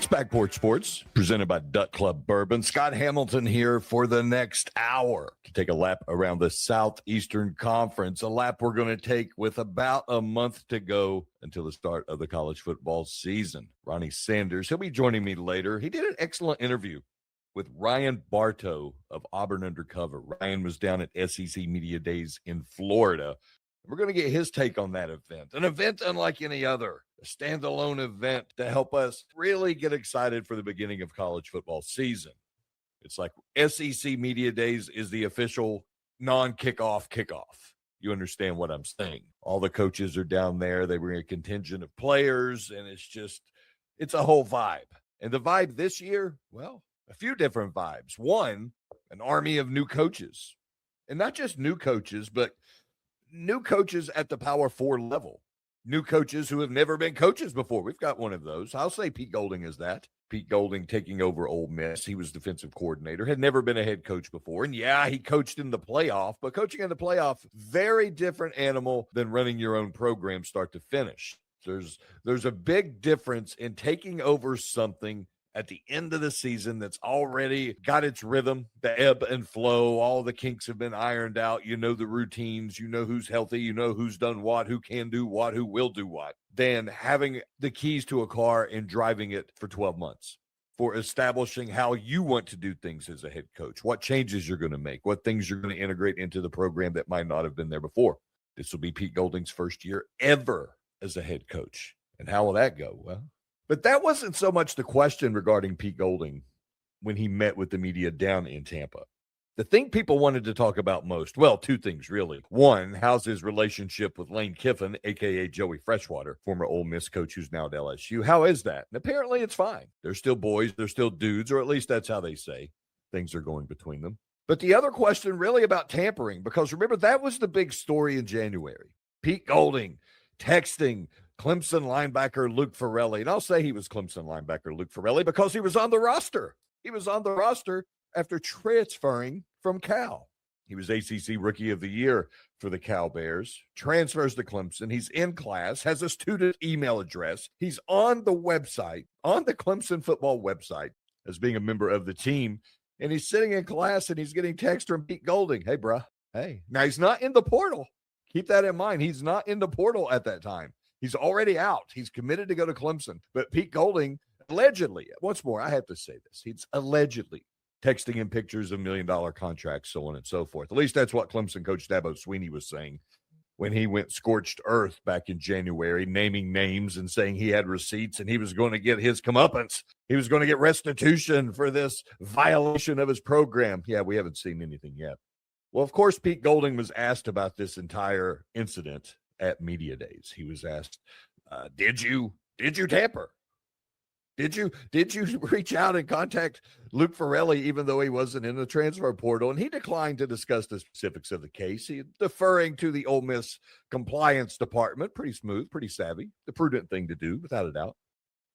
It's Back Porch Sports, presented by Duck Club Bourbon. Scott Hamilton here for the next hour to take a lap around the Southeastern Conference, a lap we're going to take with about a month to go until the start of the college football season. Ronnie Sanders, he'll be joining me later. He did an excellent interview with Ryan Bartow of Auburn Undercover. Ryan was down at SEC Media Days in Florida. We're going to get his take on that event, an event unlike any other, a standalone event to help us really get excited for the beginning of college football season. It's like SEC Media Days is the official non-kickoff kickoff. You understand what I'm saying? All the coaches are down there. They bring a contingent of players, and it's a whole vibe. And the vibe this year, well, a few different vibes. One, an army of new coaches. And not just new coaches, but new coaches at the Power 4 level. New coaches who have never been coaches before. We've got one of those. I'll say Pete Golding is that. Pete Golding taking over Ole Miss. He was defensive coordinator, had never been a head coach before. And yeah, he coached in the playoff, but coaching in the playoff, very different animal than running your own program start to finish. There's a big difference in taking over something at the end of the season that's already got its rhythm, the ebb and flow. All the kinks have been ironed out. You know the routines. You know who's healthy. You know who's done what, who can do what, who will do what. Than having the keys to a car and driving it for 12 months. For establishing how you want to do things as a head coach, what changes you're going to make, what things you're going to integrate into the program that might not have been there before. This will be Pete Golding's first year ever as a head coach. And how will that go? Well, but that wasn't so much the question regarding Pete Golding when he met with the media down in Tampa. The thing people wanted to talk about most, well, two things really. One, how's his relationship with Lane Kiffin, a.k.a. Joey Freshwater, former Ole Miss coach who's now at LSU. How is that? And apparently it's fine. They're still boys. They're still dudes, or at least that's how they say things are going between them. But the other question really about tampering, because remember, that was the big story in January. Pete Golding texting Clemson linebacker Luke Farrelly. And I'll say he was Clemson linebacker Luke Farrelly because he was on the roster. He was on the roster after transferring from Cal. He was ACC Rookie of the Year for the Cal Bears, transfers to Clemson. He's in class, has a student email address. He's on the website, on the Clemson football website as being a member of the team. And he's sitting in class and he's getting text from Pete Golding. Hey, bruh. Hey. Now, he's not in the portal. Keep that in mind. He's not in the portal at that time. He's already out. He's committed to go to Clemson. But Pete Golding, allegedly, once more, I have to say this. He's allegedly texting him pictures of $1 million contracts, so on and so forth. At least that's what Clemson coach Dabo Swinney was saying when he went scorched earth back in January, naming names and saying he had receipts and he was going to get his comeuppance. He was going to get restitution for this violation of his program. Yeah, we haven't seen anything yet. Well, of course, Pete Golding was asked about this entire incident at Media Days. He was asked, did you tamper? Did you reach out and contact Luke Farrelly, even though he wasn't in the transfer portal? And he declined to discuss the specifics of the case. He deferring to the Ole Miss compliance department. Pretty smooth, pretty savvy, the prudent thing to do, without a doubt.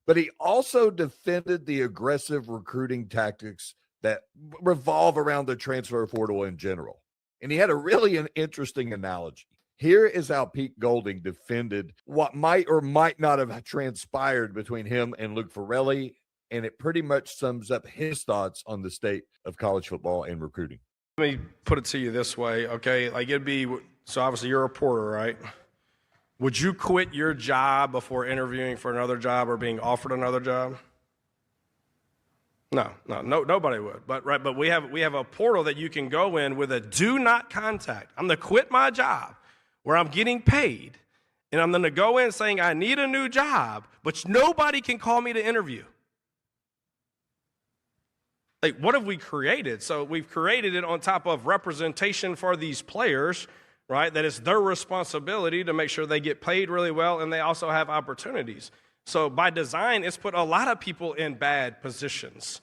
But he also defended the aggressive recruiting tactics that revolve around the transfer portal in general. And he had a really an interesting analogy. Here is how Pete Golding defended what might or might not have transpired between him and Luke Farrelly, and it pretty much sums up his thoughts on the state of college football and recruiting. Let me put it to you this way, okay? Like it'd be, so obviously you're a reporter, right? Would you quit your job before interviewing for another job or being offered another job? No, nobody would. But we have a portal that you can go in with a do not contact. I'm going to quit my job where I'm getting paid, and I'm going to go in saying I need a new job, but nobody can call me to interview. Like, what have we created? So we've created it on top of representation for these players, right? That it's their responsibility to make sure they get paid really well and they also have opportunities. So by design, it's put a lot of people in bad positions.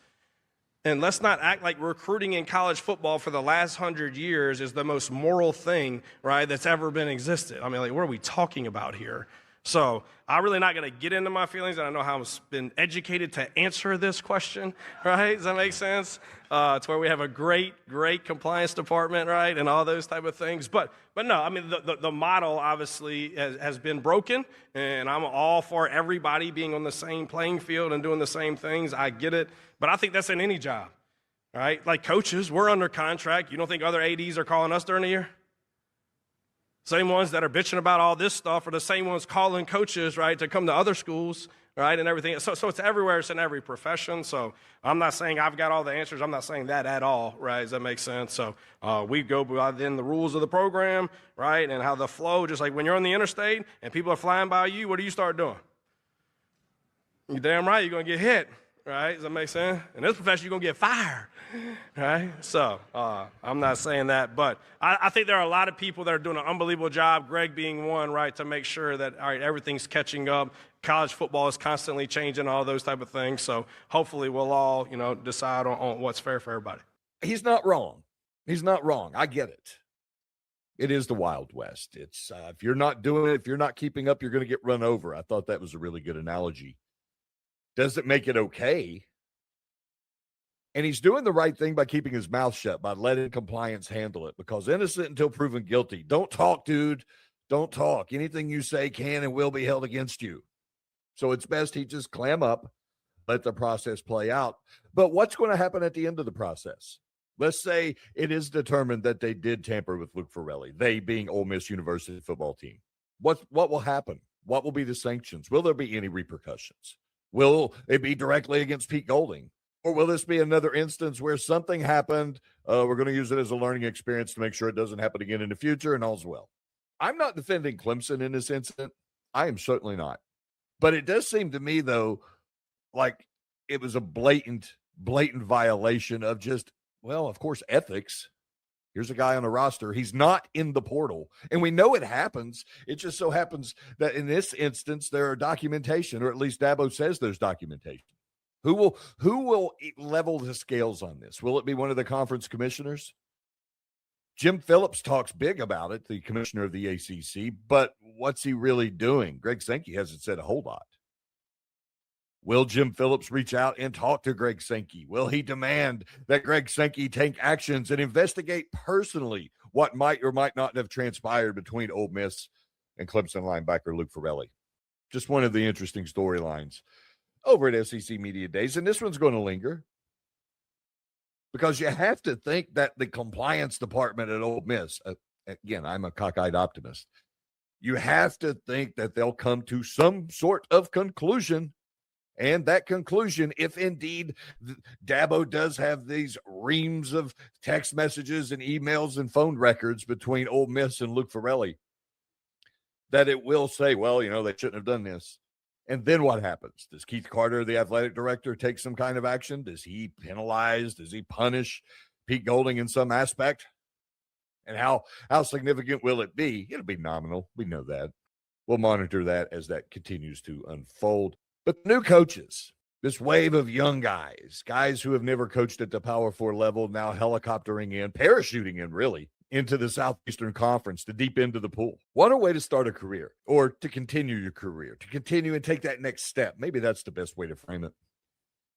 And let's not act like recruiting in college football for the last 100 years is the most moral thing, right, that's ever been existed. I mean, like, what are we talking about here? So I'm really not going to get into my feelings, and I know how I've been educated to answer this question, right? Does that make sense? It's where we have a great compliance department, right, and all those type of things. But no, I mean, the model obviously has been broken, and I'm all for everybody being on the same playing field and doing the same things. I get it, but I think that's in any job, right? Like coaches, we're under contract. You don't think other ADs are calling us during the year? Same ones that are bitching about all this stuff are the same ones calling coaches, right, to come to other schools, right, and everything. So it's everywhere. It's in every profession. So I'm not saying I've got all the answers. I'm not saying that at all, right? Does that make sense? So we go within the rules of the program, right, and how the flow, just like when you're on the interstate and people are flying by you, what do you start doing? You're damn right you're going to get hit, right? Does that make sense? In this profession, you're going to get fired. Right? So I'm not saying that, but I think there are a lot of people that are doing an unbelievable job, Greg being one, right, to make sure that, all right, everything's catching up. College football is constantly changing, all those type of things. So hopefully we'll all, decide on what's fair for everybody. He's not wrong. He's not wrong. I get it. It is the Wild West. It's if you're not doing it, if you're not keeping up, you're going to get run over. I thought that was a really good analogy. Does it make it okay? And he's doing the right thing by keeping his mouth shut, by letting compliance handle it, because innocent until proven guilty. Don't talk, dude. Don't talk. Anything you say can and will be held against you. So it's best he just clam up, let the process play out. But what's going to happen at the end of the process? Let's say it is determined that they did tamper with Luke Farrelly, they being Ole Miss University football team. What will happen? What will be the sanctions? Will there be any repercussions? Will it be directly against Pete Golding? Or will this be another instance where something happened? We're going to use it as a learning experience to make sure it doesn't happen again in the future, and all's well. I'm not defending Clemson in this incident. I am certainly not. But it does seem to me, though, like it was a blatant violation of just, well, of course, ethics. Here's a guy on the roster. He's not in the portal. And we know it happens. It just so happens that in this instance, there are documentation, or at least Dabo says there's documentation. Who will level the scales on this? Will it be one of the conference commissioners? Jim Phillips talks big about it, the commissioner of the ACC, but what's he really doing? Greg Sankey hasn't said a whole lot. Will Jim Phillips reach out and talk to Greg Sankey? Will he demand that Greg Sankey take actions and investigate personally what might or might not have transpired between Ole Miss and Clemson linebacker Luke Farrelly? Just one of the interesting storylines over at SEC Media Days, and this one's going to linger because you have to think that the compliance department at Ole Miss, again, I'm a cockeyed optimist, you have to think that they'll come to some sort of conclusion, and that conclusion, if indeed Dabo does have these reams of text messages and emails and phone records between Ole Miss and Luke Farrelly, that it will say, well, they shouldn't have done this. And then what happens? Does Keith Carter, the athletic director, take some kind of action? Does he penalize? Does he punish Pete Golding in some aspect? And how significant will it be? It'll be nominal. We know that. We'll monitor that as that continues to unfold. But new coaches, this wave of young guys who have never coached at the Power 4 level, now helicoptering in, parachuting in, really, into the Southeastern Conference, the deep end of the pool. What a way to start a career, or to continue your career, to continue and take that next step. Maybe that's the best way to frame it.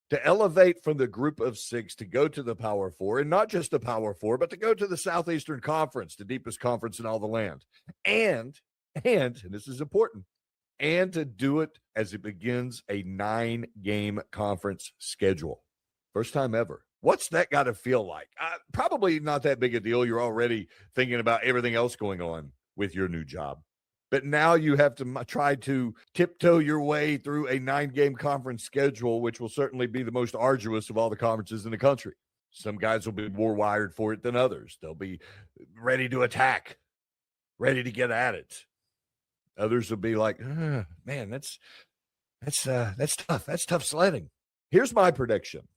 To elevate from the group of 6 to go to the Power 4, and not just the Power 4, but to go to the Southeastern Conference, the deepest conference in all the land. And this is important, and to do it as it begins a 9-game conference schedule. First time ever. What's that got to feel like? Probably not that big a deal. You're already thinking about everything else going on with your new job. But now you have to try to tiptoe your way through a 9-game conference schedule, which will certainly be the most arduous of all the conferences in the country. Some guys will be more wired for it than others. They'll be ready to attack, ready to get at it. Others will be like, man, that's tough. That's tough sledding. Here's my prediction.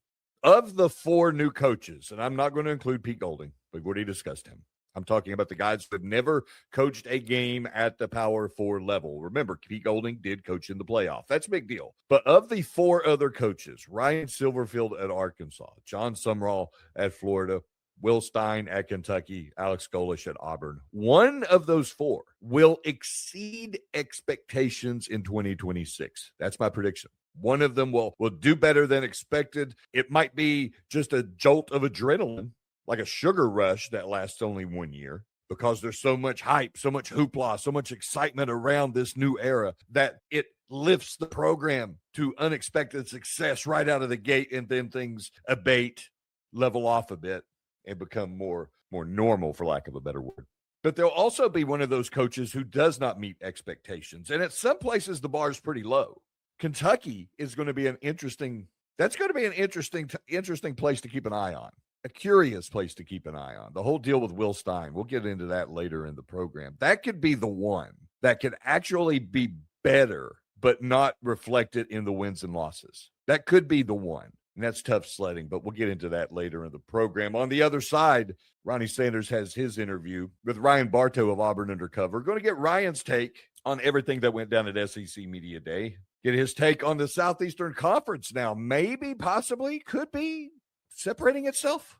Of the 4 new coaches, and I'm not going to include Pete Golding, we've already discussed him. I'm talking about the guys who have never coached a game at the Power 4 level. Remember, Pete Golding did coach in the playoff. That's a big deal. But of the 4 other coaches, Ryan Silverfield at Arkansas, John Sumrall at Florida, Will Stein at Kentucky, Alex Golesh at Auburn. One of those four will exceed expectations in 2026. That's my prediction. One of them will do better than expected. It might be just a jolt of adrenaline, like a sugar rush that lasts only 1 year, because there's so much hype, so much hoopla, so much excitement around this new era that it lifts the program to unexpected success right out of the gate, and then things abate, level off a bit, and become more normal, for lack of a better word. But there'll also be one of those coaches who does not meet expectations. And at some places, the bar is pretty low. Kentucky is going to be an interesting place to keep an eye on. A curious place to keep an eye on. The whole deal with Will Stein, we'll get into that later in the program. That could be the one that could actually be better, but not reflected in the wins and losses. That could be the one. And that's tough sledding, but we'll get into that later in the program. On the other side, Ronnie Sanders has his interview with Ryan Bartow of Auburn Undercover. Going to get Ryan's take on everything that went down at SEC Media Day. Get his take on the Southeastern Conference now. Maybe, possibly, could be separating itself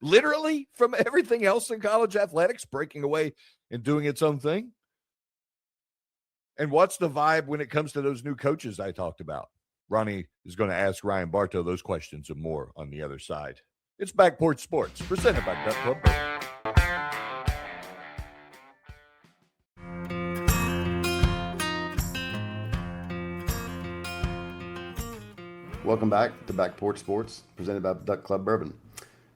literally from everything else in college athletics, breaking away and doing its own thing. And what's the vibe when it comes to those new coaches I talked about? Ronnie is going to ask Ryan Bartow those questions and more on the other side. It's Back Porch Sports, presented by Duck Club Bourbon. Welcome back to Back Porch Sports, presented by Duck Club Bourbon.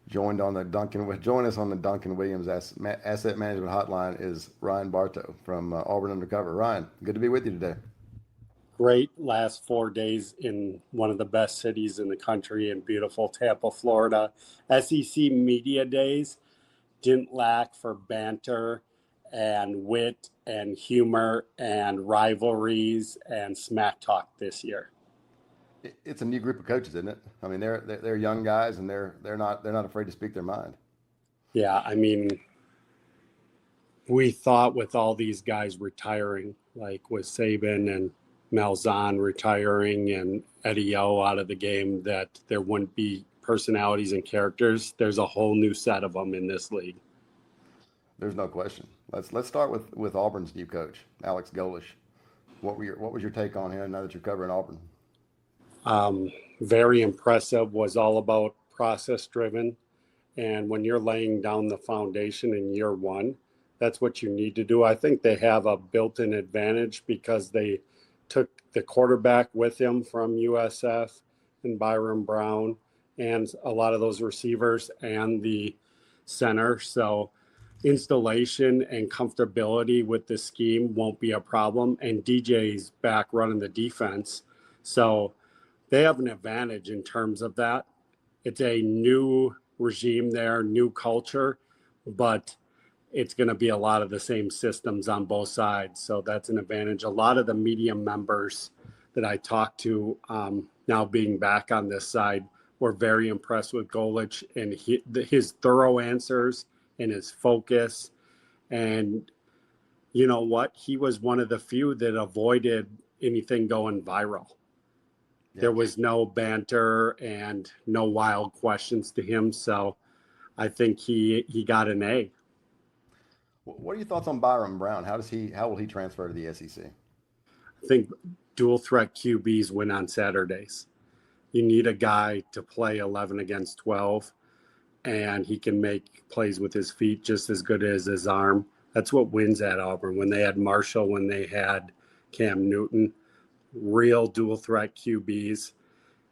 Join us on the Duncan Williams Asset Management Hotline is Ryan Bartow from Auburn Undercover. Ryan, good to be with you today. Great last 4 days in one of the best cities in the country in beautiful Tampa, Florida. SEC Media Days didn't lack for banter and wit and humor and rivalries and smack talk this year. It's a new group of coaches, isn't it? I mean, they're young guys, and they're not afraid to speak their mind. Yeah, I mean, we thought with all these guys retiring, like with Saban and Malzahn retiring and Eddie O out of the game, that there wouldn't be personalities and characters. There's a whole new set of them in this league. There's no question. Let's start with Auburn's new coach, Alex Golesh. What was your take on him now that you're covering Auburn? Very impressive. Was all about process driven, and when you're laying down the foundation in year one, that's what you need to do. I think they have a built-in advantage because they took the quarterback with him from USF and Byrum Brown and a lot of those receivers and the center. So installation and comfortability with the scheme won't be a problem. And DJ's back running the defense. So they have an advantage in terms of that. It's a new regime there, new culture, but it's going to be a lot of the same systems on both sides. So that's an advantage. A lot of the media members that I talked to now being back on this side were very impressed with Golesh and his thorough answers and his focus. And you know what? He was one of the few that avoided anything going viral. Yeah. There was no banter and no wild questions to him. So I think he got an A. What are your thoughts on Byrum Brown? How will he transfer to the SEC? I think dual threat QBs win on Saturdays. You need a guy to play 11 against 12, and he can make plays with his feet just as good as his arm. That's what wins at Auburn. When they had Marshall, when they had Cam Newton, real dual threat QBs.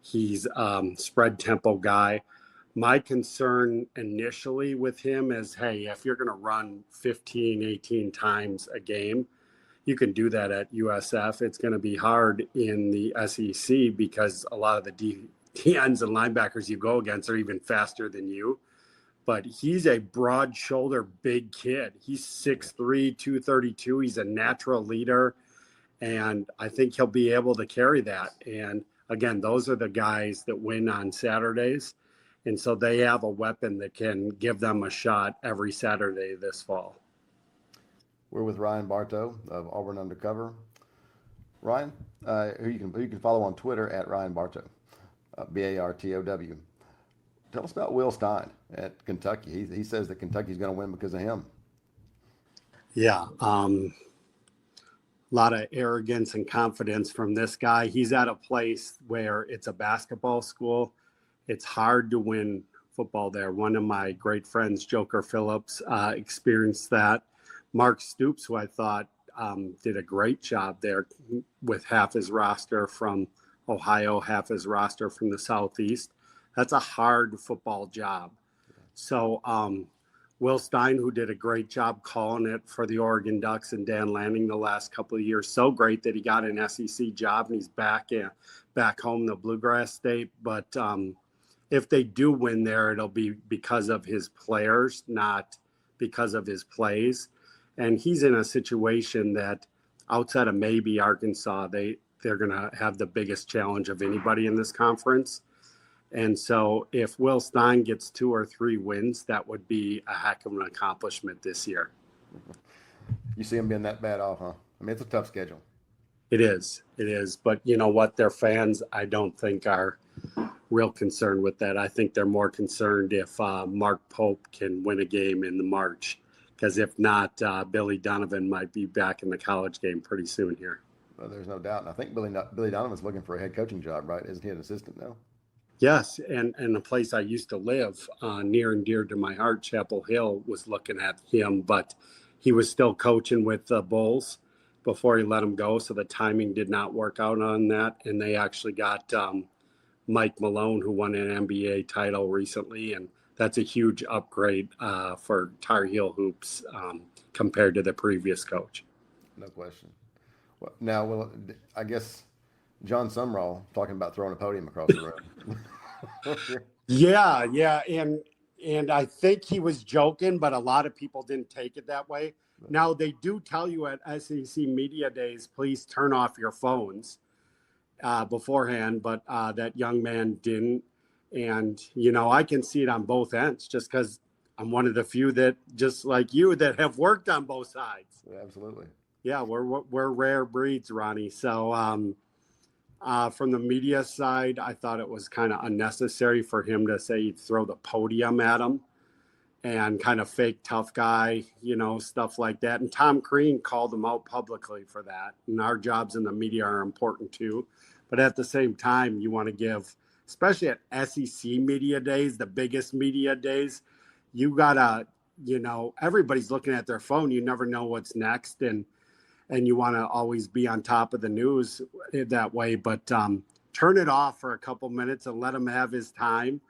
He's spread tempo guy. My concern initially with him is, hey, if you're going to run 15, 18 times a game, you can do that at USF. It's going to be hard in the SEC because a lot of the DNs and linebackers you go against are even faster than you. But he's a broad shoulder, big kid. He's 6'3", 232. He's a natural leader. And I think he'll be able to carry that. And again, those are the guys that win on Saturdays. And so they have a weapon that can give them a shot every Saturday this fall. We're with Ryan Bartow of Auburn Undercover. Ryan, who you can follow on Twitter at Ryan Bartow, Bartow. Tell us about Will Stein at Kentucky. He says that Kentucky's going to win because of him. Yeah. A lot of arrogance and confidence from this guy. He's at a place where it's a basketball school. It's hard to win football there. One of my great friends, Joker Phillips, experienced that. Mark Stoops, who I thought did a great job there with half his roster from Ohio, half his roster from the Southeast. That's a hard football job. So Will Stein, who did a great job calling it for the Oregon Ducks, and Dan Lanning the last couple of years, so great that he got an SEC job and he's back home in the Bluegrass State. But if they do win there, it'll be because of his players, not because of his plays. And he's in a situation that outside of maybe Arkansas, they're going to have the biggest challenge of anybody in this conference. And so if Will Stein gets 2 or 3 wins, that would be a heck of an accomplishment this year. You see him being that bad off, huh? I mean, it's a tough schedule. It is. But you know what? Their fans, I don't think, are real concerned with that. I think they're more concerned if Mark Pope can win a game in the March. Because if not, Billy Donovan might be back in the college game pretty soon here. Well, there's no doubt. And I think Billy Donovan's looking for a head coaching job, right? Isn't he an assistant now? Yes, and the place I used to live, near and dear to my heart, Chapel Hill, was looking at him, but he was still coaching with the Bulls before he let him go, so the timing did not work out on that. And they actually got Mike Malone, who won an NBA title recently, and that's a huge upgrade for Tar Heel hoops compared to the previous coach. No question. Well, now, I guess John Sumrall talking about throwing a podium across the room. Yeah, and I think he was joking, but a lot of people didn't take it that way. Now, they do tell you at SEC Media Days, please turn off your phones beforehand, but that young man didn't. And, I can see it on both ends just because I'm one of the few that, just like you, that have worked on both sides. Yeah, absolutely. Yeah, we're rare breeds, Ronnie. So from the media side, I thought it was kind of unnecessary for him to say he'd throw the podium at him and kind of fake tough guy, stuff like that. And Tom Crean called him out publicly for that. And our jobs in the media are important too. But at the same time, you want to give, especially at SEC media days, the biggest media days, you gotta, everybody's looking at their phone. You never know what's next. And you want to always be on top of the news that way. But turn it off for a couple minutes and let him have his time.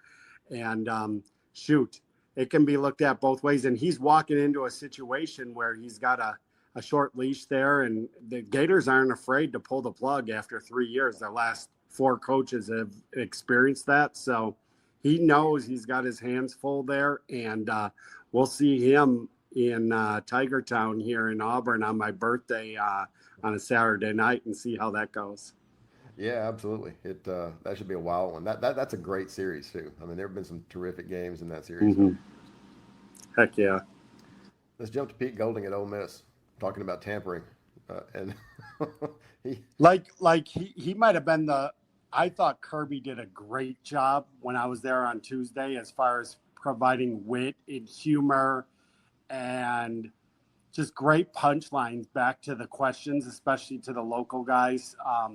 And shoot, it can be looked at both ways. And he's walking into a situation where he's got a short leash there. And the Gators aren't afraid to pull the plug after 3 years. Their last 4 coaches have experienced that. So he knows he's got his hands full there. And we'll see him in Tiger Town here in Auburn on my birthday on a Saturday night and see how that goes. Yeah, absolutely. That should be a wild one. That's a great series too. I mean, there have been some terrific games in that series. Mm-hmm. Heck yeah. Let's jump to Pete Golding at Ole Miss, talking about tampering, and he might have been I thought Kirby did a great job when I was there on Tuesday as far as providing wit and humor and just great punchlines back to the questions, especially to the local guys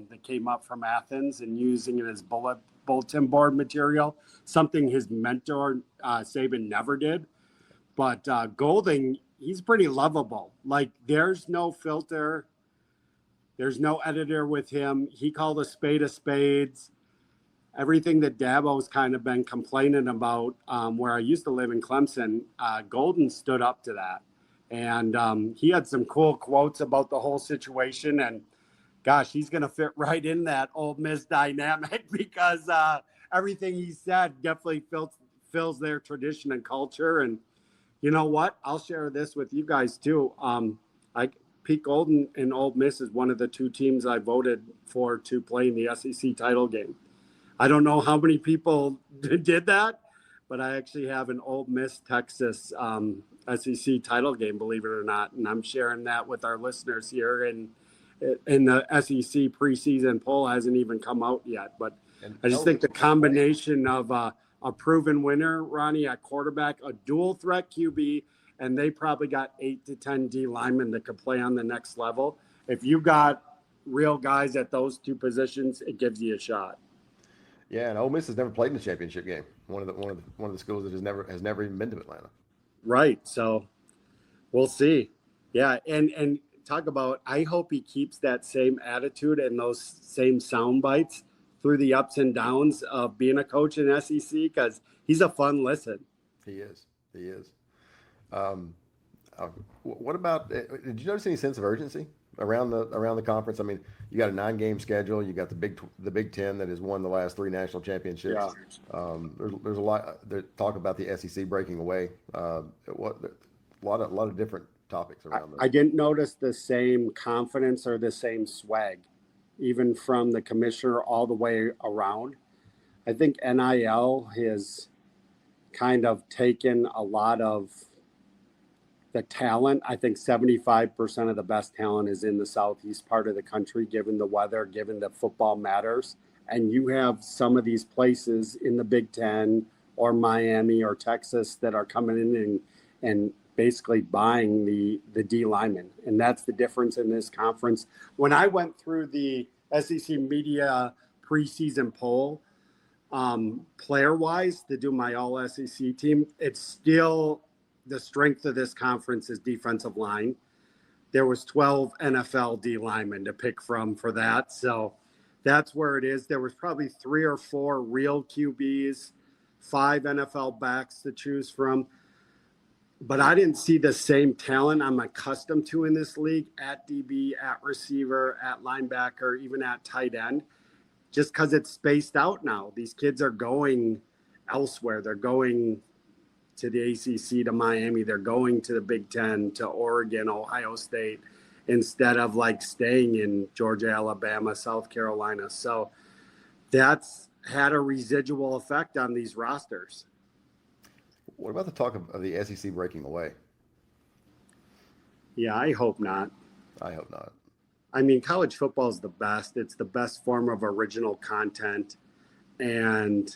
that came up from Athens, and using it as bulletin board material, something his mentor, Saban, never did. But Golding, he's pretty lovable. Like, there's no filter. There's no editor with him. He called a spade of spades. Everything that Dabo's kind of been complaining about, where I used to live in Clemson, Golden stood up to that. And he had some cool quotes about the whole situation. And gosh, he's going to fit right in that Ole Miss dynamic because everything he said definitely fills their tradition and culture. And you know what? I'll share this with you guys too. Pete Golden and Ole Miss is one of the 2 teams I voted for to play in the SEC title game. I don't know how many people did that, but I actually have an Ole Miss Texas SEC title game, believe it or not, and I'm sharing that with our listeners here. And the SEC preseason poll hasn't even come out yet, but I just think the combination of a proven winner, Ronnie, at quarterback, a dual threat QB, and they probably got 8 to 10 D linemen that could play on the next level. If you got real guys at those two positions, it gives you a shot. Yeah, and Ole Miss has never played in the championship game. One of the schools that has never even been to Atlanta. Right. So we'll see. Yeah, and talk about, I hope he keeps that same attitude and those same sound bites through the ups and downs of being a coach in SEC, because he's a fun listen. He is. What about? Did you notice any sense of urgency around the conference? I mean, you got a 9-game schedule. You got the Big Ten that has won the last 3 national championships. Yeah. There's a lot. There's talk about the SEC breaking away. A lot of different topics around. I didn't notice the same confidence or the same swag, even from the commissioner all the way around. I think NIL has kind of taken a lot of the talent. I think 75% of the best talent is in the southeast part of the country, given the weather, given that football matters. And you have some of these places in the Big Ten or Miami or Texas that are coming in and basically buying the D linemen. And that's the difference in this conference. When I went through the SEC media preseason poll, player-wise, to do my all-SEC team, it's still the strength of this conference is defensive line. There was 12 NFL D linemen to pick from for that. So that's where it is. There was probably 3 or 4 real QBs, 5 NFL backs to choose from. But I didn't see the same talent I'm accustomed to in this league at DB, at receiver, at linebacker, even at tight end, just because it's spaced out now. These kids are going elsewhere. They're going to the ACC, to Miami. They're going to the Big Ten, to Oregon, Ohio State, instead of like staying in Georgia, Alabama, South Carolina. So that's had a residual effect on these rosters. What about the talk of the SEC breaking away? Yeah, I hope not. I hope not. I mean, college football is the best. It's the best form of original content. And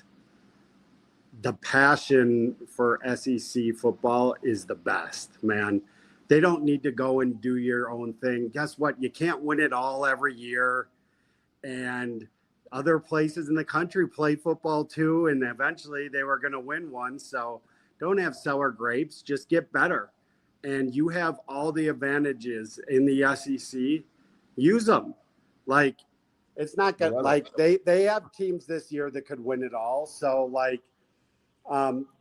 the passion for SEC football is the best, man. They don't need to go and do your own thing. Guess what? You can't win it all every year. And other places in the country play football too. And eventually they were going to win one. So don't have sour grapes. Just get better. And you have all the advantages in the SEC. Use them. Like, it's not good. Like, they have teams this year that could win it all. So, like,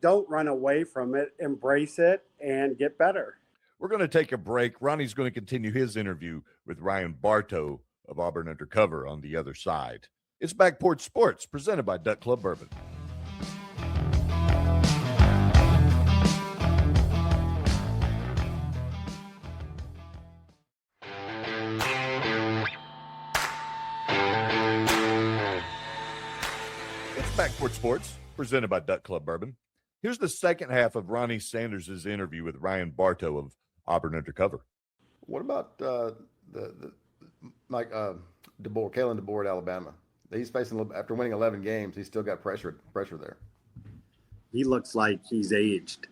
don't run away from it. Embrace it and get better. We're going to take a break. Ronnie's going to continue his interview with Ryan Bartow of Auburn Undercover on the other side. It's Back Porch Sports, presented by Duck Club Bourbon. Back Porch Sports, presented by Duck Club Bourbon. Here's the second half of Ronnie Sanders' interview with Ryan Bartow of Auburn Undercover. What about Mike DeBoer, Kalen DeBoer at Alabama? He's facing, after winning 11 games, he's still got pressure there. He looks like he's aged,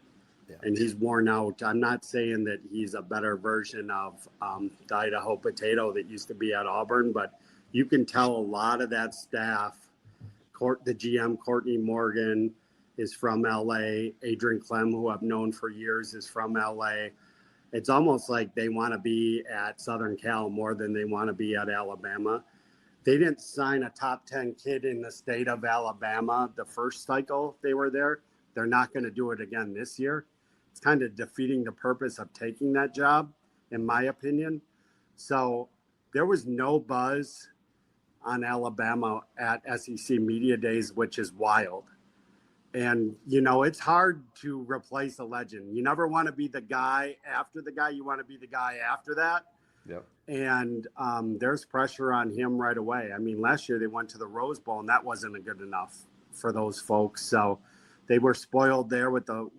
yeah, and he's worn out. I'm not saying that he's a better version of the Idaho Potato that used to be at Auburn, but you can tell a lot of that staff. The GM, Courtney Morgan, is from LA. Adrian Clem, who I've known for years, is from LA. It's almost like they want to be at Southern Cal more than they want to be at Alabama. They didn't sign a top 10 kid in the state of Alabama the first cycle they were there. They're not going to do it again this year. It's kind of defeating the purpose of taking that job, in my opinion. So there was no buzz on Alabama at SEC Media Days, which is wild. And, you know, it's hard to replace a legend. You never want to be the guy after the guy. You want to be the guy after that. Yep. And there's pressure on him right away. I mean, last year they went to the Rose Bowl, and that wasn't good enough for those folks. So they were spoiled there with the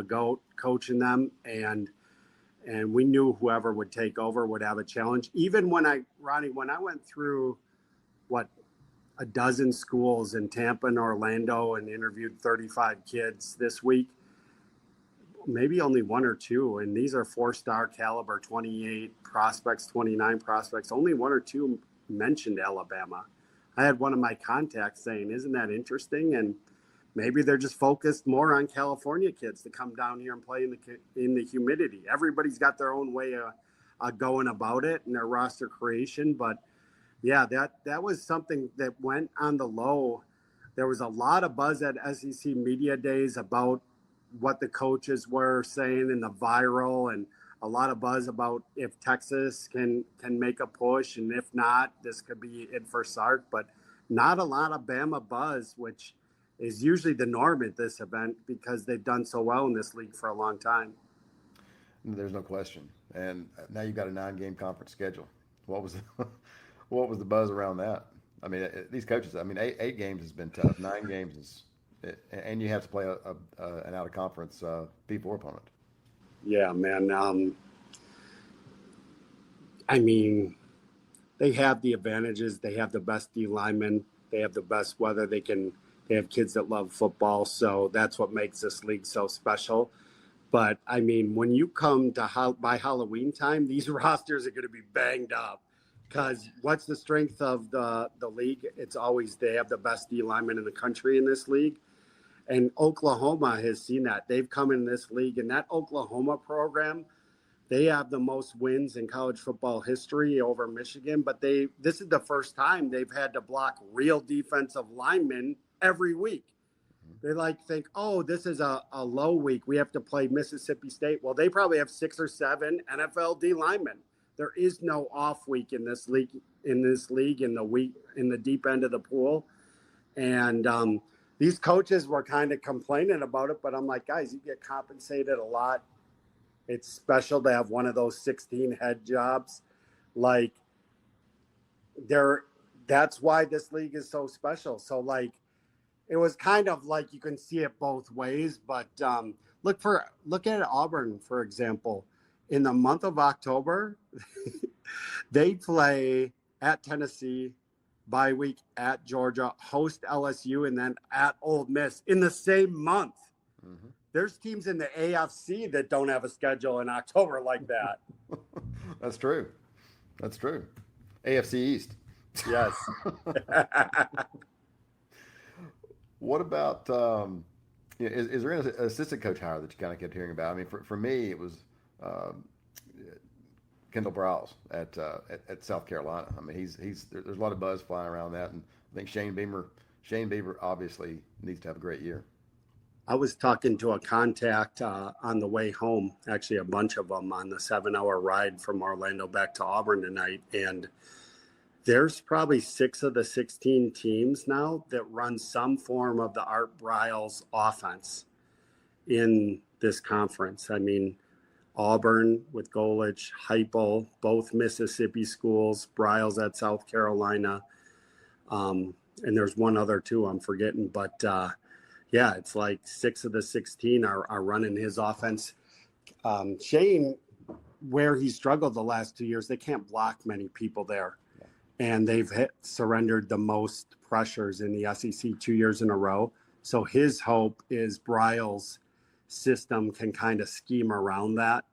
GOAT coaching them. And we knew whoever would take over would have a challenge. Even when Ronnie, when I went through a dozen schools in Tampa and Orlando and interviewed 35 kids this week. Maybe only one or two, and these are 4-star caliber, 28 prospects, 29 prospects. Only one or two mentioned Alabama. I had one of my contacts saying, isn't that interesting? And maybe they're just focused more on California kids to come down here and play in the humidity. Everybody's got their own way of going about it and their roster creation. But yeah, that was something that went on the low. There was a lot of buzz at SEC Media Days about what the coaches were saying in the viral, and a lot of buzz about if Texas can make a push, and if not, this could be it for Sark. But not a lot of Bama buzz, which is usually the norm at this event because they've done so well in this league for a long time. There's no question. And now you've got a 9-game conference schedule. What was the buzz around that? I mean, these coaches, I mean, 8 games has been tough. 9 games is, and you have to play an out-of-conference P4 opponent. Yeah, man. I mean, they have the advantages. They have the best D linemen. They have the best weather. They have kids that love football. So that's what makes this league so special. But, I mean, when you come to by Halloween time, these rosters are going to be banged up. Because what's the strength of the league? It's always they have the best D linemen in the country in this league. And Oklahoma has seen that. They've come in this league, and that Oklahoma program, they have the most wins in college football history over Michigan. But this is the first time they've had to block real defensive linemen every week. They think, oh, this is a low week. We have to play Mississippi State. Well, they probably have 6 or 7 NFL D linemen. There is no off week in this league. In the deep end of the pool, and these coaches were kind of complaining about it, but I'm like, guys, you get compensated a lot. It's special to have one of those 16 head jobs. That's why this league is so special. So it was kind of like you can see it both ways, but look at Auburn, for example. In the month of October, they play at Tennessee, bye week at Georgia, host LSU, and then at Ole Miss in the same month. Mm-hmm. There's teams in the AFC that don't have a schedule in October like that. That's true. AFC East. Yes. What about, is there an assistant coach hire that you kind of kept hearing about? I mean, for me, it was Kendall Browse at South Carolina. I mean, there's a lot of buzz flying around that, and I think Shane Beamer obviously needs to have a great year. I was talking to a contact on the way home, actually a bunch of them on the 7-hour ride from Orlando back to Auburn tonight, and there's probably 6 of the 16 teams now that run some form of the Art Briles offense in this conference. I mean, Auburn with Golesh, Heupel, both Mississippi schools, Briles at South Carolina. And there's one other too I'm forgetting. But, yeah, it's like 6 of the 16 are running his offense. Shane, where he struggled the last 2 years, they can't block many people there. And they've surrendered the most pressures in the SEC 2 years in a row. So his hope is Briles' system can kind of scheme around that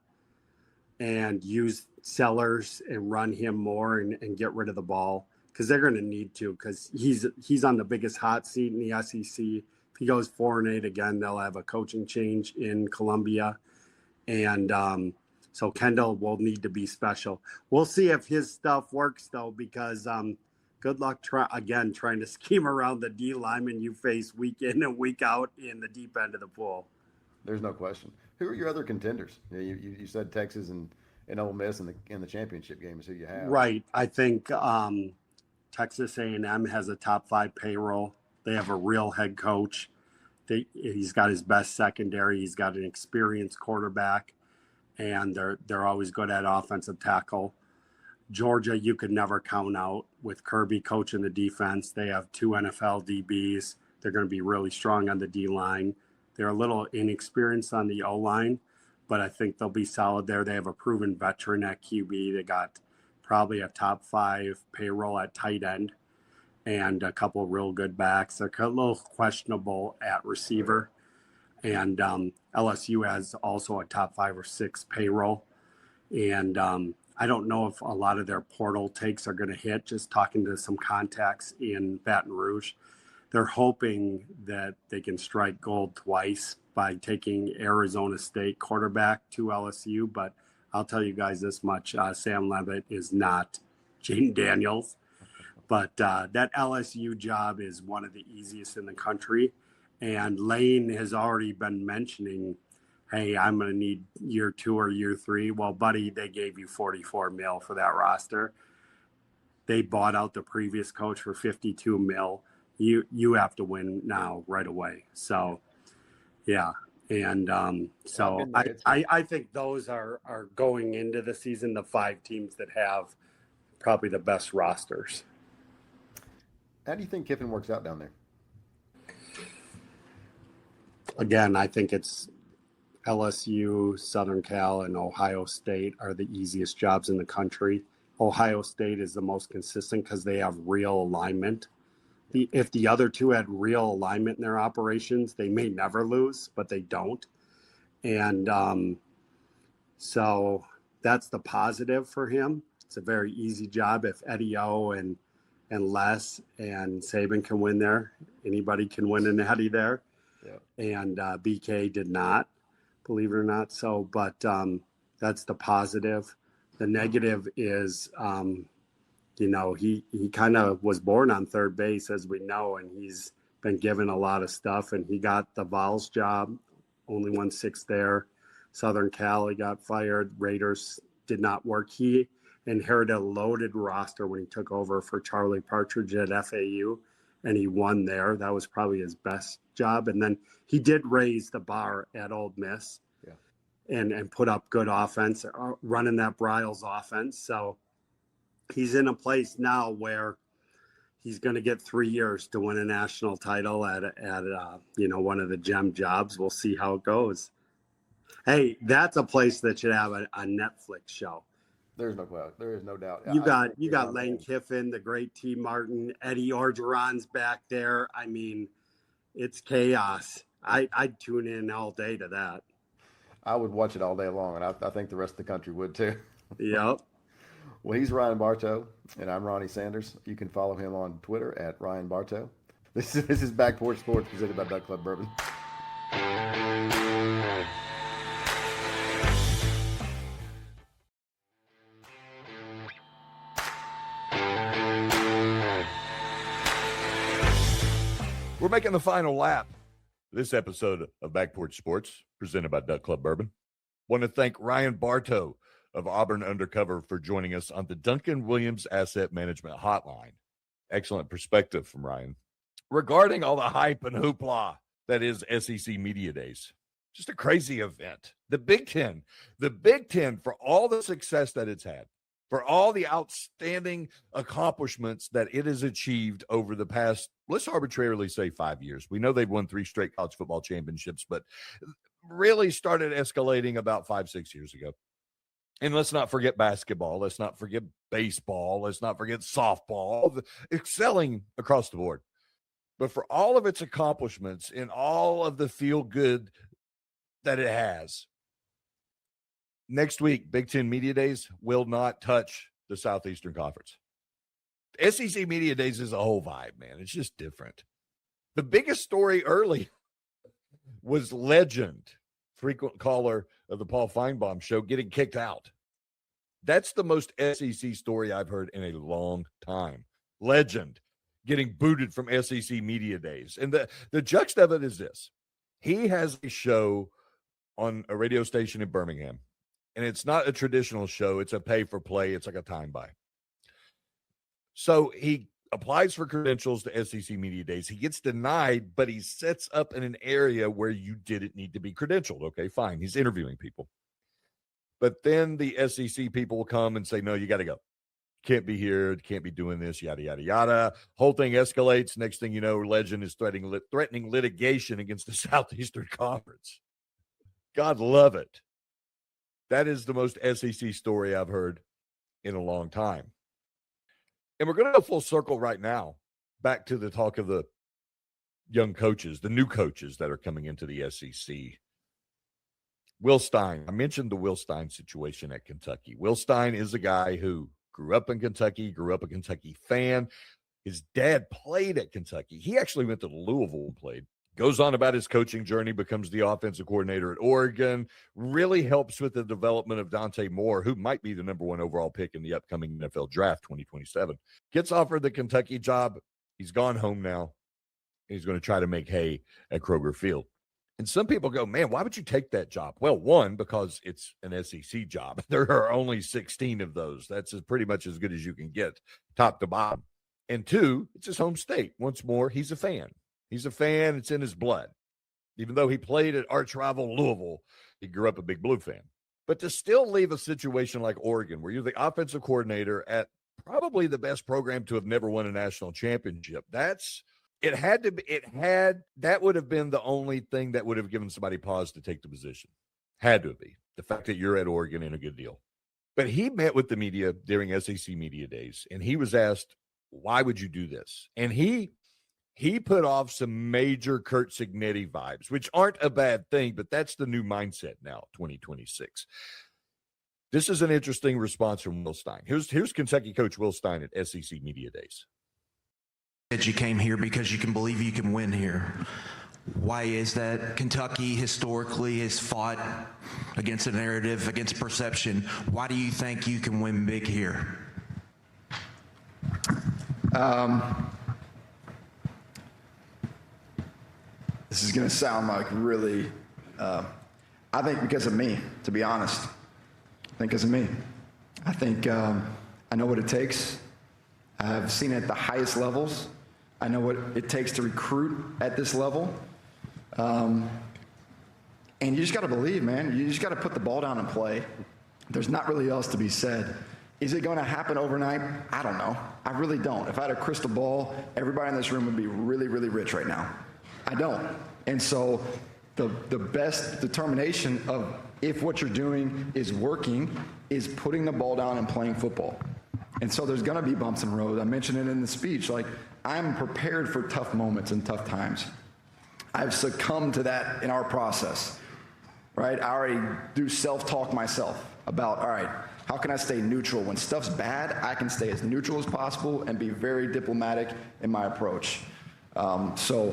and use Sellers and run him more and get rid of the ball, because they're going to need to, because he's on the biggest hot seat in the SEC. If he goes 4-8 again, they'll have a coaching change in Columbia. And so Kendall will need to be special. We'll see if his stuff works, though, because good luck trying to scheme around the D lineman you face week in and week out in the deep end of the pool. There's no question. Who are your other contenders? You said Texas and Ole Miss in the championship game is who you have. Right. I think Texas A&M has a top 5 payroll. They have a real head coach. He's got his best secondary. He's got an experienced quarterback, and they're always good at offensive tackle. Georgia, you could never count out with Kirby coaching the defense. They have 2 NFL DBs. They're going to be really strong on the D line. They're a little inexperienced on the O line, but I think they'll be solid there. They have a proven veteran at QB. They got probably a top 5 payroll at tight end. and a couple of real good backs. They're a little questionable at receiver. And LSU has also a top 5 or 6 payroll. And I don't know if a lot of their portal takes are going to hit. Just talking to some contacts in Baton Rouge, they're hoping that they can strike gold twice by taking Arizona State quarterback to LSU. But I'll tell you guys this much, Sam Levitt is not Jaden Daniels. But that LSU job is one of the easiest in the country. And Lane has already been mentioning, hey, I'm going to need year 2 or year 3. Well, buddy, they gave you $44 million for that roster. They bought out the previous coach for $52 million. You have to win now right away. So, yeah. And so I think those are going into the season, the 5 teams that have probably the best rosters. How do you think Kiffin works out down there? Again, I think it's LSU, Southern Cal, and Ohio State are the easiest jobs in the country. Ohio State is the most consistent because they have real alignment. If the other 2 had real alignment in their operations, they may never lose, but they don't. And so that's the positive for him. It's a very easy job. If Eddie O and Les and Saban can win there, anybody can win an Eddie there. Yeah. And BK did not, believe it or not. So, but that's the positive. The negative is, he kind of was born on third base, as we know, and he's been given a lot of stuff. And he got the Vols job, only won 6 there. Southern Cal, he got fired. Raiders did not work. He inherited a loaded roster when he took over for Charlie Partridge at FAU, and he won there. That was probably his best job. And then he did raise the bar at Ole Miss, and put up good offense, running that Bryles offense. So he's in a place now where he's going to get 3 years to win a national title at one of the gem jobs. We'll see how it goes. Hey, that's a place that should have a Netflix show. There is no doubt. You got Lane Kiffin, the great T. Martin, Eddie Orgeron's back there. I mean, it's chaos. I'd tune in all day to that. I would watch it all day long, and I think the rest of the country would too. Yep. Well, he's Ryan Bartow, and I'm Ronnie Sanders. You can follow him on Twitter at Ryan Bartow. This is Back Porch Sports presented by Duck Club Bourbon. We're making the final lap. This episode of Back Porch Sports, presented by Duck Club Bourbon. Want to thank Ryan Bartow of Auburn Undercover for joining us on the Duncan Williams Asset Management Hotline. Excellent perspective from Ryan. Regarding all the hype and hoopla that is SEC Media Days, just a crazy event. The Big Ten, for all the success that it's had, for all the outstanding accomplishments that it has achieved over the past, let's arbitrarily say 5 years. We know they've won 3 straight college football championships, but really started escalating about 5-6 years ago. And let's not forget basketball. Let's not forget baseball. Let's not forget softball, excelling across the board. But for all of its accomplishments and all of the feel good that it has, next week, Big Ten Media Days will not touch the Southeastern Conference. SEC Media Days is a whole vibe, man. It's just different. The biggest story early was Legend, frequent caller of the Paul Feinbaum show, getting kicked out. That's the most SEC story I've heard in a long time. Legend getting booted from SEC Media Days. And the juxtaposition of it is this. He has a show on a radio station in Birmingham. And it's not a traditional show. It's a pay for play. It's like a time buy. So he applies for credentials to SEC Media Days. He gets denied, but he sets up in an area where you didn't need to be credentialed. Okay, fine. He's interviewing people. But then the SEC people will come and say, no, you got to go. Can't be here. Can't be doing this, yada, yada, yada. Whole thing escalates. Next thing you know, Legend is threatening litigation against the Southeastern Conference. God love it. That is the most SEC story I've heard in a long time. And we're going to go full circle right now back to the talk of the young coaches, the new coaches that are coming into the SEC. Will Stein. I mentioned the Will Stein situation at Kentucky. Will Stein is a guy who grew up in Kentucky, grew up a Kentucky fan. His dad played at Kentucky. He actually went to Louisville and played. Goes on about his coaching journey, becomes the offensive coordinator at Oregon, really helps with the development of Dante Moore, who might be the number 1 overall pick in the upcoming NFL draft 2027. Gets offered the Kentucky job. He's gone home now. He's going to try to make hay at Kroger Field. And some people go, man, why would you take that job? Well, one, because it's an SEC job. There are only 16 of those. That's pretty much as good as you can get, top to bottom. And two, it's his home state. Once more, he's a fan. He's a fan. It's in his blood. Even though he played at arch rival Louisville, he grew up a big Blue fan. But to still leave a situation like Oregon, where you're the offensive coordinator at probably the best program to have never won a national championship, that would have been the only thing that would have given somebody pause to take the position. Had to be. The fact that you're at Oregon in a good deal. But he met with the media during SEC Media Days, and he was asked, why would you do this? And he put off some major Kurt Cignetti vibes, which aren't a bad thing, but that's the new mindset now, 2026. This is an interesting response from Will Stein. Here's Kentucky coach Will Stein at SEC Media Days. That you came here because you can believe you can win here. Why is that? Kentucky historically has fought against a narrative, against perception. Why do you think you can win big here? This is going to sound like really, I think because of me, to be honest. I think because of me. I think I know what it takes. I've seen it at the highest levels. I know what it takes to recruit at this level. And you just got to believe, man. You just got to put the ball down and play. There's not really else to be said. Is it going to happen overnight? I don't know. I really don't. If I had a crystal ball, everybody in this room would be really, really rich right now. I don't. And so the best determination of if what you're doing is working is putting the ball down and playing football. And so there's going to be bumps in the road. I mentioned it in the speech. Like, I'm prepared for tough moments and tough times. I've succumbed to that in our process, right? I already do self-talk myself about, all right, how can I stay neutral? When stuff's bad, I can stay as neutral as possible and be very diplomatic in my approach. So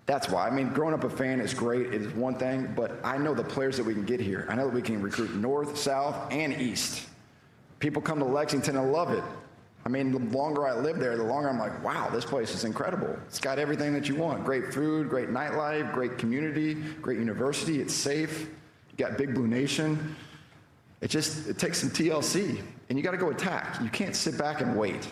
that's why. I mean, growing up a fan is great. It is one thing, but I know the players that we can get here. I know that we can recruit north, south, and east. People come to Lexington and love it. I mean, the longer I live there, the longer I'm like, wow, this place is incredible. It's got everything that you want. Great food, great nightlife, great community, great university. It's safe. You got Big Blue Nation. It takes some TLC, and you got to go attack. You can't sit back and wait.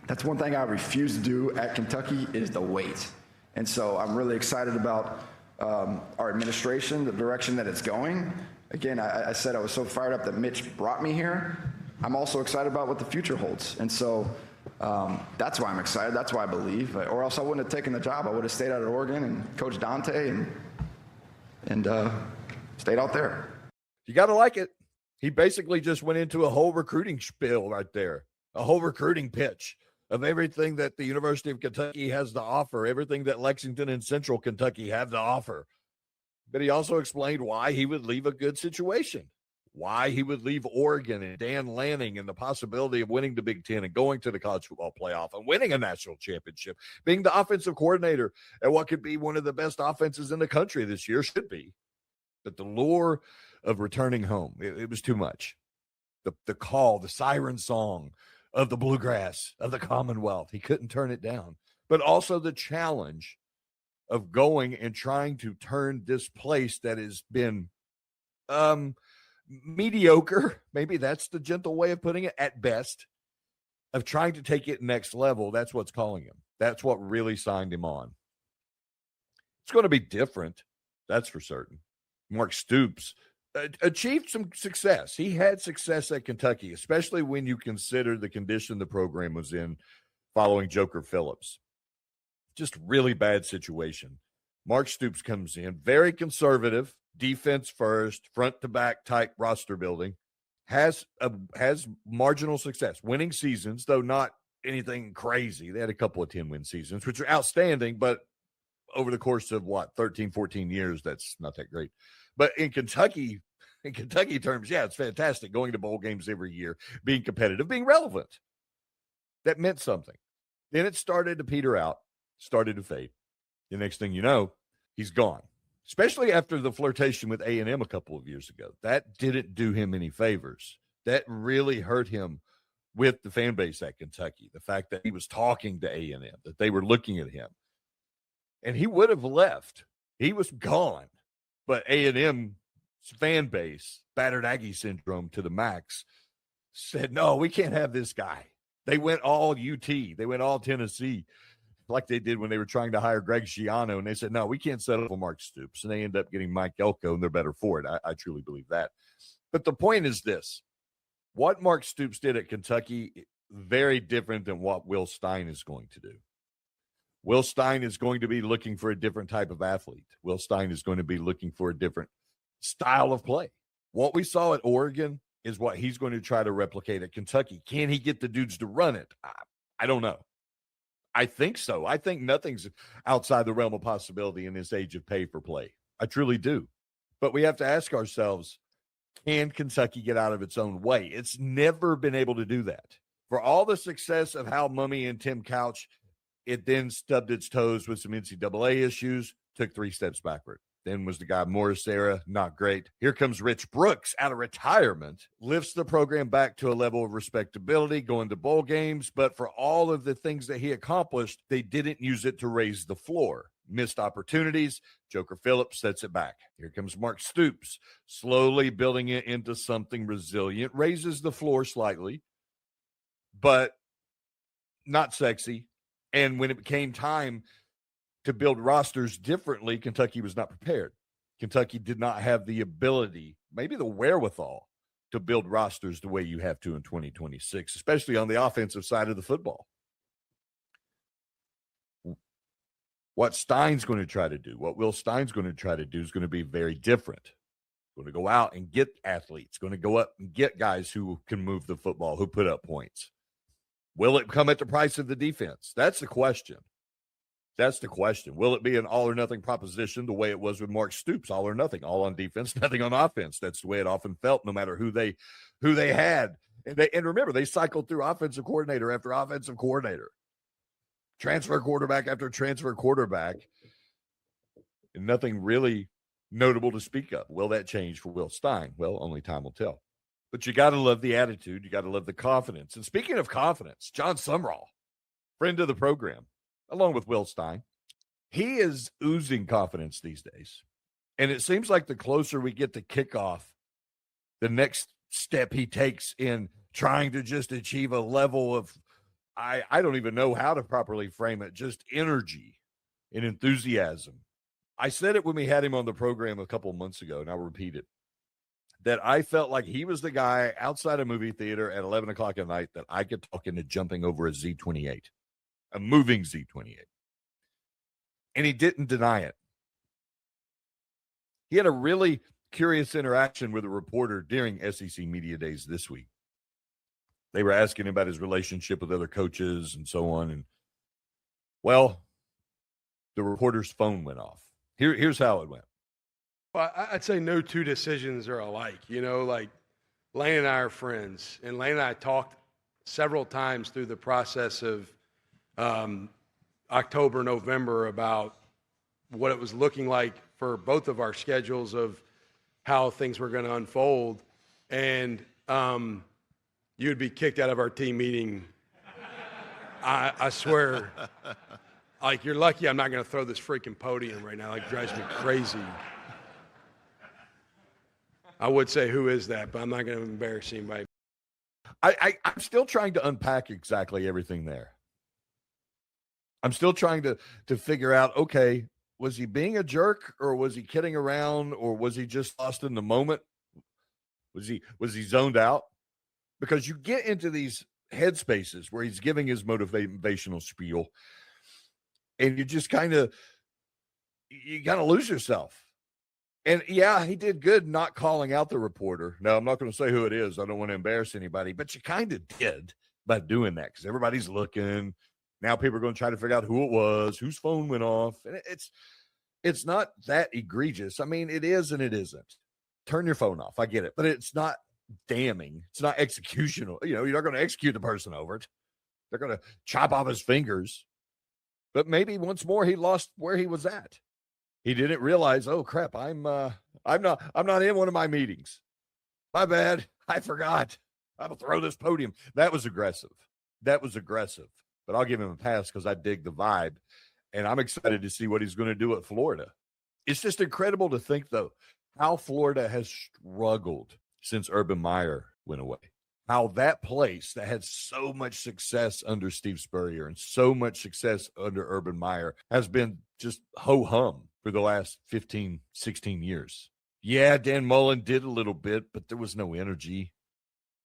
That's one thing I refuse to do at Kentucky is to wait. And so I'm really excited about our administration, the direction that it's going. Again, I said I was so fired up that Mitch brought me here. I'm also excited about what the future holds. And so that's why I'm excited. That's why I believe. Or else I wouldn't have taken the job. I would have stayed out at Oregon and coached Dante and stayed out there. You got to like it. He basically just went into a whole recruiting spiel right there, a whole recruiting pitch of everything that the University of Kentucky has to offer, everything that Lexington and Central Kentucky have to offer. But he also explained why he would leave a good situation, why he would leave Oregon and Dan Lanning and the possibility of winning the Big Ten and going to the college football playoff and winning a national championship, being the offensive coordinator at what could be one of the best offenses in the country this year, should be. But the lure of returning home, it was too much. The call, the siren song of the bluegrass, of the Commonwealth, he couldn't turn it down. But also the challenge of going and trying to turn this place that has been mediocre, maybe that's the gentle way of putting it, at best, of trying to take it next level. That's what's calling him. That's what really signed him on. It's going to be different, that's for certain. Mark Stoops achieved some success. He had success at Kentucky, especially when you consider the condition the program was in following Joker Phillips. Just really bad situation. Mark Stoops comes in, very conservative, defense first, front to back type roster building, has marginal success, winning seasons, though not anything crazy. They had a couple of 10-win seasons, which are outstanding, but over the course of 13, 14 years, that's not that great. But in Kentucky terms, yeah, it's fantastic going to bowl games every year, being competitive, being relevant. That meant something. Then it started to peter out, started to fade. The next thing you know, he's gone, especially after the flirtation with A&M a couple of years ago. That didn't do him any favors. That really hurt him with the fan base at Kentucky, the fact that he was talking to A&M, that they were looking at him. And he would have left. He was gone. But A&M fan base, battered Aggie syndrome to the max, said, no, we can't have this guy. They went all UT. They went all Tennessee, like they did when they were trying to hire Greg Schiano. And they said, no, we can't settle for Mark Stoops. And they end up getting Mike Elko, and they're better for it. I truly believe that. But the point is this. What Mark Stoops did at Kentucky, very different than what Will Stein is going to do. Will Stein is going to be looking for a different type of athlete. Will Stein is going to be looking for a different style of play. What we saw at Oregon is what he's going to try to replicate at Kentucky. Can he get the dudes to run it? I don't know. I think so. I think nothing's outside the realm of possibility in this age of pay for play. I truly do. But we have to ask ourselves, can Kentucky get out of its own way? It's never been able to do that. For all the success of Hal Mummy and Tim Couch, it then stubbed its toes with some NCAA issues, took 3 steps backward. Then was the guy Morris era, not great. Here comes Rich Brooks out of retirement, lifts the program back to a level of respectability, going to bowl games. But for all of the things that he accomplished, they didn't use it to raise the floor. Missed opportunities. Joker Phillips sets it back. Here comes Mark Stoops, slowly building it into something resilient, raises the floor slightly, but not sexy. And when it became time to build rosters differently, Kentucky was not prepared. Kentucky did not have the ability, maybe the wherewithal, to build rosters the way you have to in 2026, especially on the offensive side of the football. What Stein's going to try to do, what Will Stein's going to try to do is going to be very different. Going to go out and get athletes, going to go up and get guys who can move the football, who put up points. Will it come at the price of the defense? That's the question. That's the question. Will it be an all or nothing proposition the way it was with Mark Stoops, all or nothing, all on defense, nothing on offense? That's the way it often felt, no matter who they had. And remember, they cycled through offensive coordinator after offensive coordinator, transfer quarterback after transfer quarterback, and nothing really notable to speak of. Will that change for Will Stein? Well, only time will tell. But you got to love the attitude. You got to love the confidence. And speaking of confidence, John Sumrall, friend of the program, along with Will Stein, he is oozing confidence these days. And it seems like the closer we get to kickoff, the next step he takes in trying to just achieve a level of, I don't even know how to properly frame it, just energy and enthusiasm. I said it when we had him on the program a couple of months ago, and I'll repeat it, that I felt like he was the guy outside a movie theater at 11 o'clock at night that I could talk into jumping over a Z28, a moving Z28. And he didn't deny it. He had a really curious interaction with a reporter during SEC Media Days this week. They were asking him about his relationship with other coaches and so on. And, well, the reporter's phone went off. Here's how it went. Well, I'd say no two decisions are alike. You know, like Lane and I are friends, and Lane and I talked several times through the process of October, November about what it was looking like for both of our schedules of how things were going to unfold. And you would be kicked out of our team meeting. I swear. Like, you're lucky I'm not going to throw this freaking podium right now. Like, it drives me crazy. I would say, who is that? But I'm not going to embarrass anybody. I'm still trying to unpack exactly everything there. I'm still trying to figure out, okay, was he being a jerk, or was he kidding around, or was he just lost in the moment? Was he zoned out? Because you get into these headspaces where he's giving his motivational spiel, and you just kind of lose yourself. And yeah, he did good not calling out the reporter. Now, I'm not going to say who it is. I don't want to embarrass anybody, but you kind of did, by doing that because everybody's looking. Now people are going to try to figure out who it was, whose phone went off. And it's not that egregious. I mean, it is and it isn't. Turn your phone off. I get it. But it's not damning. It's not executional. You know, you're not going to execute the person over it. They're going to chop off his fingers. But maybe once more he lost where he was at. He didn't realize, oh crap, I'm not in one of my meetings. My bad. I forgot. I'm gonna throw this podium. That was aggressive. But I'll give him a pass because I dig the vibe. And I'm excited to see what he's going to do at Florida. It's just incredible to think, though, how Florida has struggled since Urban Meyer went away. How that place that had so much success under Steve Spurrier and so much success under Urban Meyer has been just ho-hum for the last 15, 16 years. Yeah, Dan Mullen did a little bit, but there was no energy.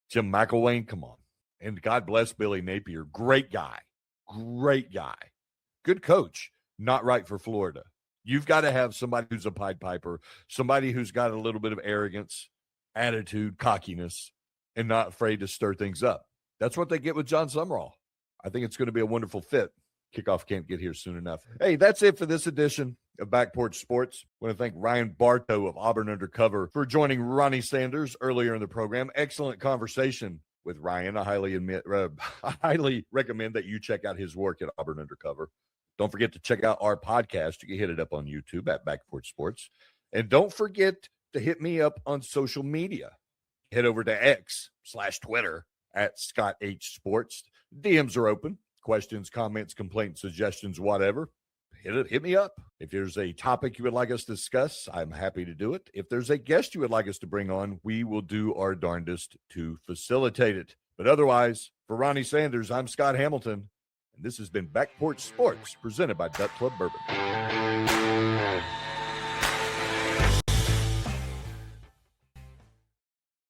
Jim McElwain, come on. And God bless Billy Napier. Great guy. Good coach. Not right for Florida. You've got to have somebody who's a Pied Piper, somebody who's got a little bit of arrogance, attitude, cockiness, and not afraid to stir things up. That's what they get with John Summerall. I think it's going to be a wonderful fit. Kickoff can't get here soon enough. Hey, that's it for this edition of Back Porch Sports. I want to thank Ryan Bartow of Auburn Undercover for joining Ronnie Sanders earlier in the program. Excellent conversation with Ryan. I highly recommend that you check out his work at Auburn Undercover. Don't forget to check out our podcast. You can hit it up on YouTube at Back Porch Sports. And don't forget to hit me up on social media. Head over to X/Twitter at Scott H Sports. DMs are open. Questions, comments, complaints, suggestions, whatever. Hit me up. If there's a topic you would like us to discuss, I'm happy to do it. If there's a guest you would like us to bring on, we will do our darndest to facilitate it. But otherwise, for Ronnie Sanders, I'm Scott Hamilton, and this has been Back Porch Sports, presented by Duck Club Bourbon.